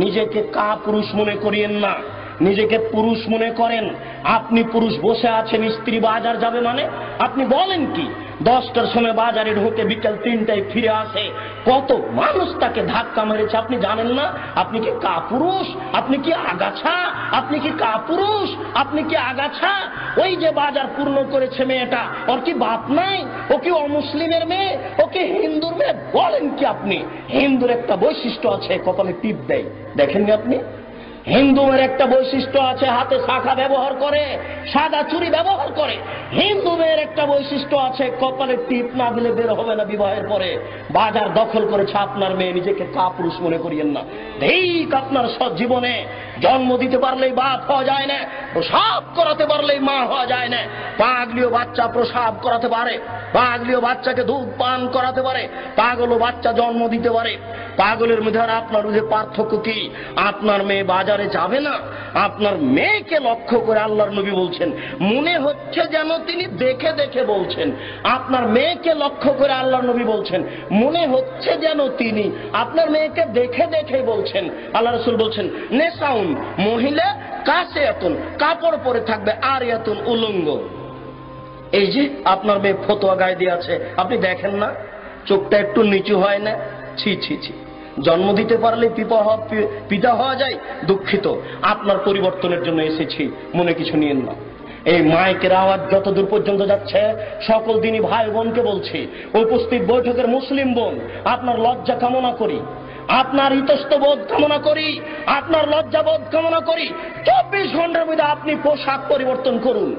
নিজেকে কাপুরুষ মনে করিয়েন না, নিজেকে পুরুষ মনে করেন। আপনি পুরুষ, বসে আছেন, স্ত্রী বাজার যাবে মানে আপনি বলেন কি? 10টার সময় বাজারে ঢোকে, বিকেল 3টায় ফিরে আসে, কত মানুষ তাকে ধাক্কা মেরেছে আপনি জানেন না? আপনি কি কাপুরুষ? আপনি কি আগাছা? আপনি কি কাপুরুষ? আপনি কি আগাছা? ওই যে বাজার পূর্ণ করেছে মেয়েটা, ওর কি বাপ নাই? ও কি অমুসলিমের মেয়ে? ও কি হিন্দুর মেয়ে? বলেন কি আপনি? হিন্দুর একটা বৈশিষ্ট্য আছে, কপালে টিপ দেয়, দেখেননি আপনি? হিন্দুদের একটা বৈশিষ্ট্য আছে, হাতে শাখা ব্যবহার করে, সাদা চুড়ি ব্যবহার করে। হিন্দু মেয়ের একটা বৈশিষ্ট্য আছে, কপালে টিপ না দিলে বের হবে না বিবাহের পরে। বাজার দখল করেছে আপনার মেয়ে, নিজেকে কাপুরুষ মনে করিয়েন না। ঠিক আপনার সব জীবনে জন্ম দিতে পারলেই বাপ হওয়া যায় না, প্রসাব করাতে পারলেই মা হওয়া যায় না। পাগলিও বাচ্চা প্রসাব করাতে পারে, পাগলিও বাচ্চাকে দুধ পান করাতে পারে, পাগলও বাচ্চা জন্ম দিতে পারে। পাগলের মধ্যে আর আপনার যে পার্থক্য কি? আপনার মেয়ে বাজারে যাবে না। আপনার মেয়েকে লক্ষ্য করে আল্লাহর নবী বলছেন, মনে হচ্ছে যেন তিনি দেখে দেখে বলছেন। আপনার মেয়েকে লক্ষ্য করে আল্লাহর নবী বলছেন, মনে হচ্ছে যেন তিনি আপনার মেয়েকে দেখে দেখে বলছেন। আল্লাহ রাসূল বলছেন, নেসাউন, মহিলা কাসিয়াতুন, কাপড় পরে থাকবে, আরিয়াতুন, উলঙ্গ। এই যে আপনার মেয়ে ফতোয়া গায়ে দিয়ে আছে, আপনি দেখেন না? চোখটা একটু নিচু হয় না? ছি ছি ছি, জন্ম দিতে পারলে পিতা হওয়া যায়। দুঃখিত, আপনার পরিবর্তনের জন্য এসেছি, মনে কিছু নিয়েন না। এই মাইকের আওয়াজ যতদূর পর্যন্ত যাচ্ছে, সকল দিনই ভাই বোনকে বলছি, উপস্থিত বৈঠকের মুসলিম বোন, আপনার লজ্জা কামনা করি, আপনার ইতস্তবোধ কামনা করি, আপনার লজ্জাবোধ কামনা করি। 24 ঘন্টার মধ্যে আপনি পোশাক পরিবর্তন করুন।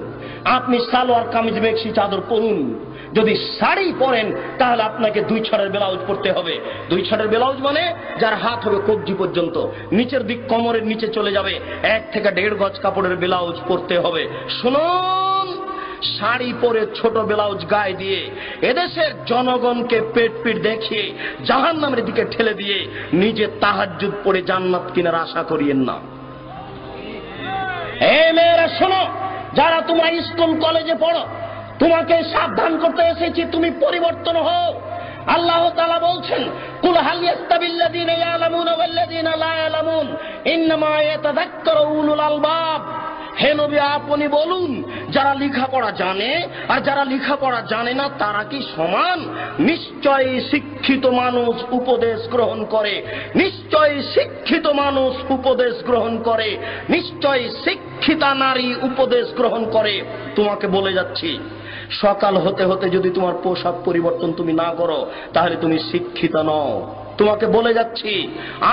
আপনি সালোয়ার কামিজ মেক্সি চাদর পরুন। যদি শাড়ি পরেন তাহলে আপনাকে 2 ছড়ের ব্লাউজ পরতে হবে। 2 ছড়ের ব্লাউজ মানে যার হাত হবে কবজি পর্যন্ত, নিচের দিক কোমরের নিচে চলে যাবে, 1 থেকে 1.5 গজ কাপড়ের ব্লাউজ পরতে হবে। শুনুন, শাড়ি পরে ছোট ব্লাউজ গায়ে দিয়ে এদেশের জনগণকে পেট পিট দেখিয়ে জাহান্নামের দিকে ঠেলে দিয়ে নিজে তাহাজ্জুদ পড়ে জান্নাত কেনার আশা করিয়েন না। এই মেয়েরা শোনো, যারা তোমরা স্কুল কলেজে পড়ো, তোমাকে সাবধান করতে এসেছি, তুমি পরিবর্তন হও। আল্লাহ তাআলা বলছেন, কুল হাল ইয়াস্তাবিল্লাযীনা ইয়ালামুনা ওয়াল্লাযীনা লা ইয়ালামুন ইন্নামা ইয়াতাযাক্কারু উলুল আলবাব। হে নবী, আপনি বলুন, যারা লেখাপড়া জানে আর যারা লেখাপড়া জানে না তারা কি সমান? নিশ্চয়ই শিক্ষিত মানুষ উপদেশ গ্রহণ করে, নিশ্চয়ই শিক্ষিত মানুষ উপদেশ গ্রহণ করে, নিশ্চয়ই শিক্ষিতা নারী উপদেশ গ্রহণ করে। তোমাকে বলে যাচ্ছি, সকাল হতে হতে যদি তোমার পোশাক পরিবর্তন তুমি না করো তাহলে তুমি শিক্ষিত নও। তোমাকে বলে যাচ্ছি,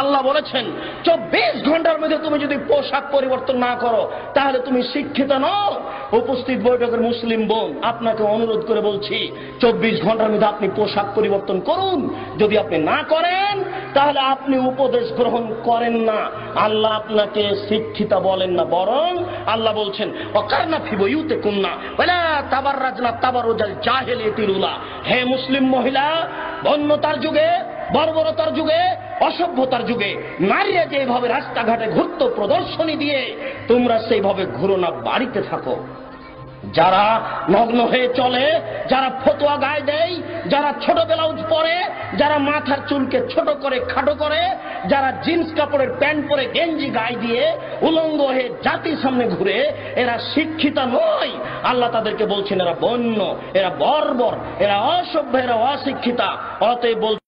আল্লাহ বলেছেন 24 ঘন্টার মধ্যে তুমি যদি পোশাক পরিবর্তন না করো তাহলে তুমি শিক্ষিত নও। উপস্থিত বৈঠকের মুসলিম বোন, আপনাকে অনুরোধ করে বলছি, 24 ঘন্টার মধ্যে আপনি পোশাক পরিবর্তন করুন। যদি আপনি না করেন তাহলে আপনি উপদেশ গ্রহণ করেন না। আল্লাহ আপনাকে শিক্ষিতা বলেন না, বরং আল্লাহ বলছেন, ওয়াকারনা ফি বুয়ুতিকুন্না ওয়ালা তাবাররাজনা তাবারুজাল জাহিলিয়াতিল উলা। হে মুসলিম মহিলা, বন্যতার যুগে, বর্বরতার যুগে, অসভ্যতার যুগে নারীরা যেভাবে রাস্তাঘাটে ঘুরত প্রদর্শনী দিয়ে, তোমরা সেইভাবে ঘুরো না, বাড়িতে থাকো। যারা নগ্ন হয়ে চলে, যারা ফতোয়া গায়ে দেয়, যারা ছোট ব্লাউজ পরে, যারা মাথার চুলকে ছোট করে খাটো করে, যারা জিন্স কাপড়ের প্যান্ট পরে গেঞ্জি গায়ে দিয়ে উলঙ্গ হয়ে জাতির সামনে ঘুরে, এরা শিক্ষিতা নয়। আল্লাহ তাদেরকে বলছেন এরা বন্য, এরা বর্বর, এরা অসভ্য, এরা অশিক্ষিতা। অতএব